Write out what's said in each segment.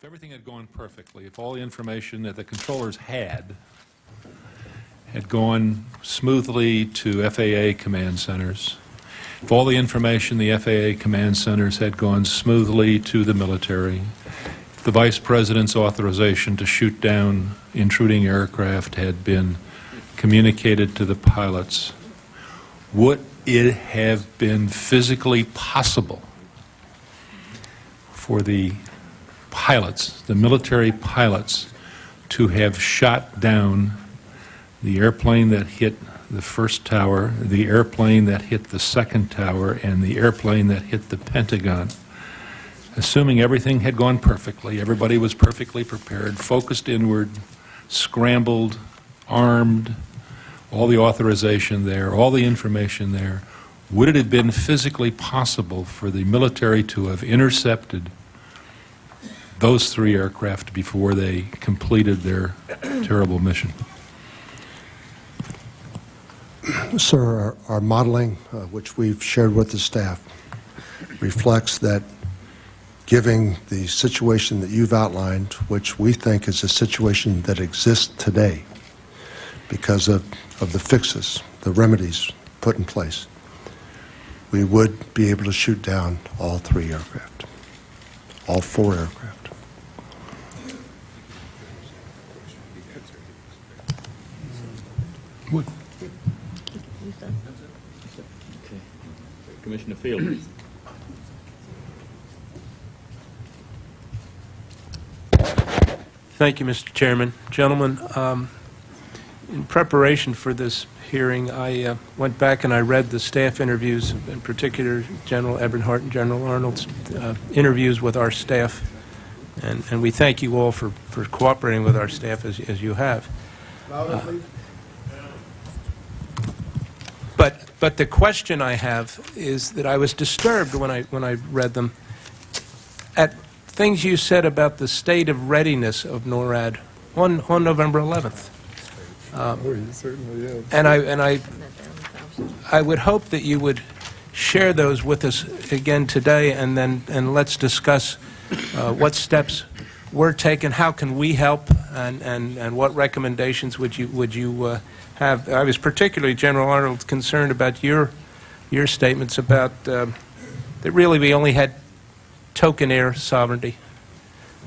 If everything had gone perfectly, if all the information that the controllers had gone smoothly to FAA command centers, if all the information the FAA command centers had gone smoothly to the military, if the Vice President's authorization to shoot down intruding aircraft had been communicated to the pilots, would it have been physically possible for the pilots, the military pilots, to have shot down the airplane that hit the first tower, the airplane that hit the second tower, and the airplane that hit the Pentagon? Assuming everything had gone perfectly, everybody was perfectly prepared, focused inward, scrambled, armed, all the authorization there, all the information there, would it have been physically possible for the military to have intercepted those three aircraft before they completed their terrible mission? Sir, our modeling, which we've shared with the staff, reflects that giving the situation that you've outlined, which we think is a situation that exists today because of the fixes, the remedies put in place, we would be able to shoot down all three aircraft, all four aircraft. Would. Okay. Commissioner Field. Thank you, Mr. Chairman. Gentlemen, in preparation for this hearing, I went back and I read the staff interviews, in particular General Eberhart and General Arnold's interviews with our staff, and we thank you all for cooperating with our staff as you have. But the question I have is that I was disturbed when I read them at things you said about the state of readiness of NORAD on November 11th. And I would hope that you would share those with us again today, and let's discuss what steps were taken, how can we help, and what recommendations would you have. I was particularly, General Arnold, concerned about your statements about that really we only had token air sovereignty.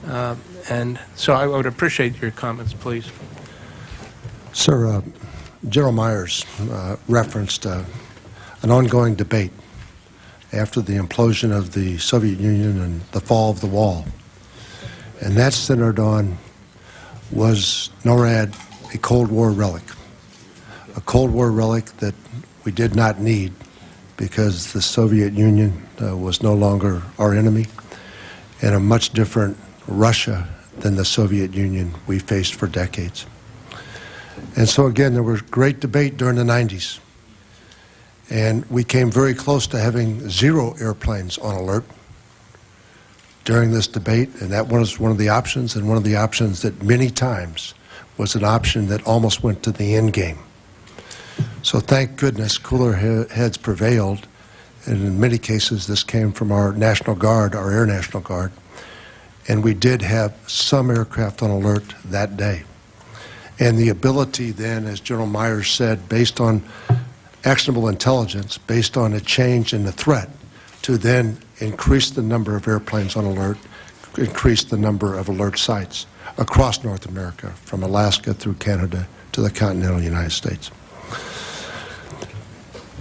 And so I would appreciate your comments, please. Sir, General Myers referenced an ongoing debate after the implosion of the Soviet Union and the fall of the wall. And that centered on, was NORAD a Cold War relic? A Cold War relic that we did not need because the Soviet Union was no longer our enemy, and a much different Russia than the Soviet Union we faced for decades. And so again, there was great debate during the 90s, and we came very close to having 0 airplanes on alert during this debate, and that was one of the options, and one of the options that many times was an option that almost went to the end game. So thank goodness cooler heads prevailed, and in many cases this came from our National Guard, our Air National Guard, and we did have some aircraft on alert that day. And the ability then, as General Myers said, based on actionable intelligence, based on a change in the threat, to then increase the number of airplanes on alert, increase the number of alert sites across North America, from Alaska through Canada to the continental United States.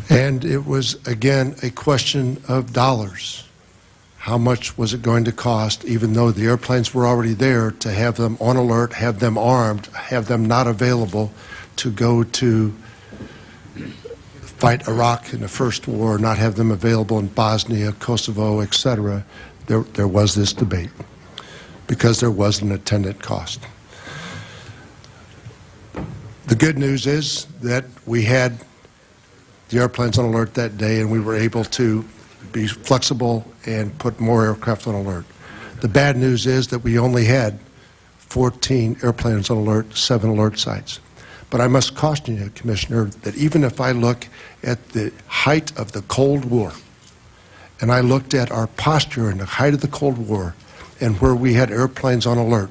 And it was, again, a question of dollars. How much was it going to cost, even though the airplanes were already there, to have them on alert, have them armed, have them not available to go to fight Iraq in the first war, not have them available in Bosnia, Kosovo, etc. There was this debate because there was an attendant cost. The good news is that we had the airplanes on alert that day, and we were able to be flexible and put more aircraft on alert. The bad news is that we only had 14 airplanes on alert, 7 alert sites. But I must caution you, Commissioner, that even if I look at the height of the Cold War, and I looked at our posture in the height of the Cold War, and where we had airplanes on alert,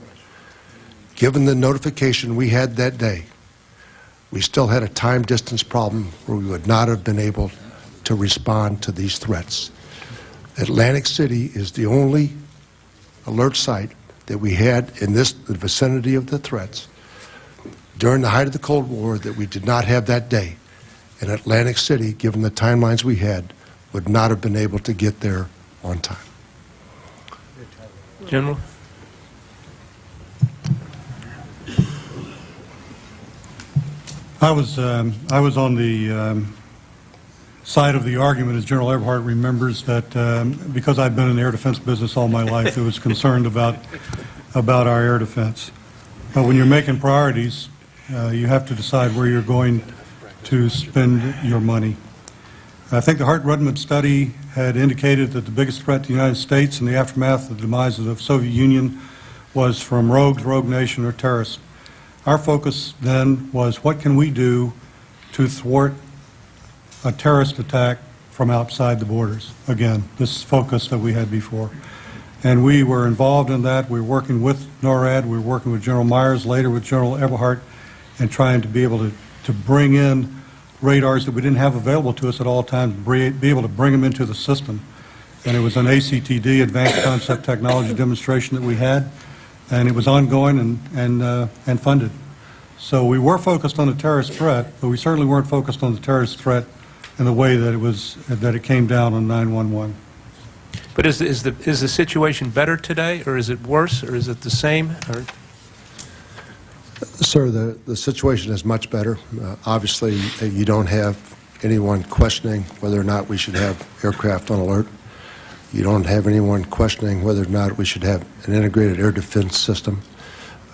given the notification we had that day, we still had a time distance problem where we would not have been able to respond to these threats. Atlantic City is the only alert site that we had in the vicinity of the threats during the height of the Cold War that we did not have that day. And Atlantic City, given the timelines we had, would not have been able to get there on time. General? I was on the side of the argument, as General Eberhart remembers, that because I've been in the air defense business all my life, I was concerned about our air defense. But when you're making priorities, you have to decide where you're going to spend your money. I think the Hart-Rudman study had indicated that the biggest threat to the United States in the aftermath of the demise of the Soviet Union was from rogues, rogue nation, or terrorists. Our focus then was, what can we do to thwart a terrorist attack from outside the borders? Again, this focus that we had before. And we were involved in that. We were working with NORAD. We were working with General Myers, later with General Eberhart, and trying to be able to bring in radars that we didn't have available to us at all times, be able to bring them into the system. And it was an ACTD, Advanced Concept Technology demonstration that we had, and it was ongoing and funded. So we were focused on the terrorist threat, but we certainly weren't focused on the terrorist threat in the way that it came down on 9/11. But is the situation better today, or is it worse, or is it the same? Or? Sir, the situation is much better. Obviously, you don't have anyone questioning whether or not we should have aircraft on alert. You don't have anyone questioning whether or not we should have an integrated air defense system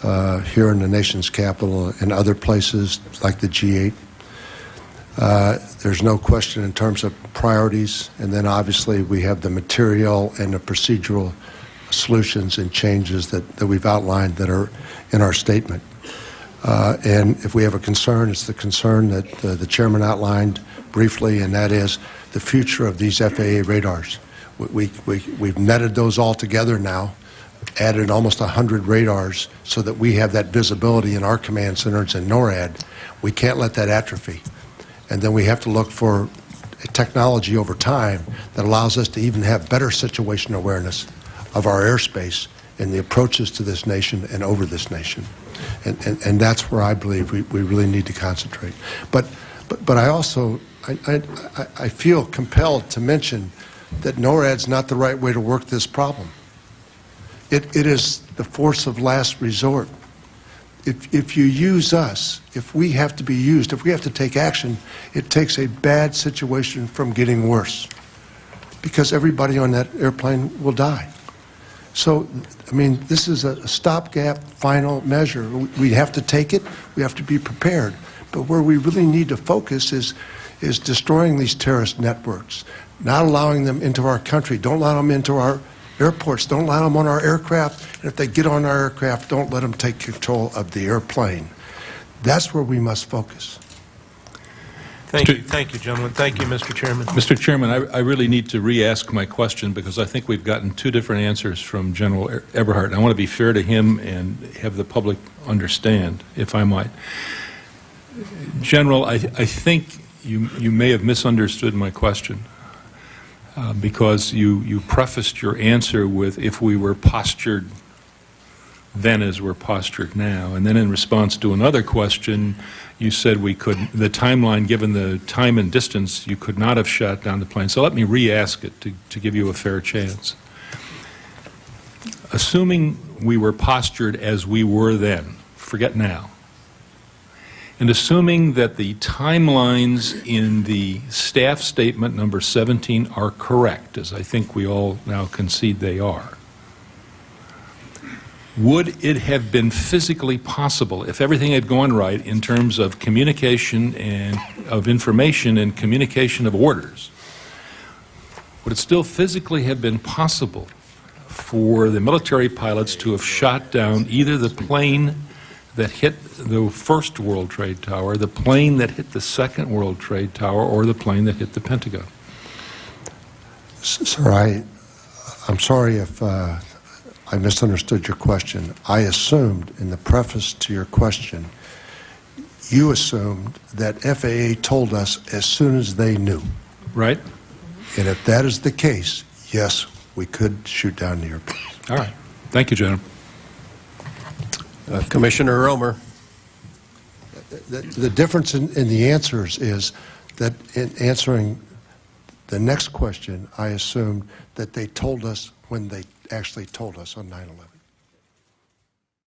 here in the nation's capital and other places like the G8. There's no question in terms of priorities, and then obviously we have the material and the procedural solutions and changes that we've outlined that are in our statement. And if we have a concern, it's the concern that the chairman outlined briefly, and that is the future of these FAA radars. We've netted those all together now, added almost 100 radars so that we have that visibility in our command centers and NORAD. We can't let that atrophy. And then we have to look for technology over time that allows us to even have better situation awareness of our airspace and the approaches to this nation and over this nation. And that's where I believe we really need to concentrate. But I also, I feel compelled to mention that NORAD's not the right way to work this problem. It is the force of last resort. If you use us, if we have to be used, if we have to take action, it takes a bad situation from getting worse, because everybody on that airplane will die. So, I mean, this is a stopgap final measure. We have to take it. We have to be prepared. But where we really need to focus is destroying these terrorist networks, not allowing them into our country. Don't allow them into our airports. Don't allow them on our aircraft. And if they get on our aircraft, don't let them take control of the airplane. That's where we must focus. Thank you, gentlemen. Thank you, Mr. Chairman. Mr. Chairman, I really need to re-ask my question because I think we've gotten two different answers from General Eberhart. I want to be fair to him and have the public understand, if I might. General, I think you may have misunderstood my question because you prefaced your answer with, if we were postured then as we're postured now. And then in response to another question, you said we could, the timeline, given the time and distance, you could not have shot down the plane. So let me re-ask it to give you a fair chance. Assuming we were postured as we were then, forget now, and assuming that the timelines in the staff statement number 17 are correct, as I think we all now concede they are, would it have been physically possible, if everything had gone right in terms of communication and of information and communication of orders, would it still physically have been possible for the military pilots to have shot down either the plane that hit the first World Trade Tower, the plane that hit the second World Trade Tower, or the plane that hit the Pentagon? Sir, I'm sorry if I misunderstood your question. I assumed in the preface to your question, you assumed that FAA told us as soon as they knew. Right? And if that is the case, yes, we could shoot down the airplanes. All right. Thank you, gentlemen. Commissioner Romer. The difference in the answers is that in answering the next question, I assumed that they told us when they actually told us on 9/11.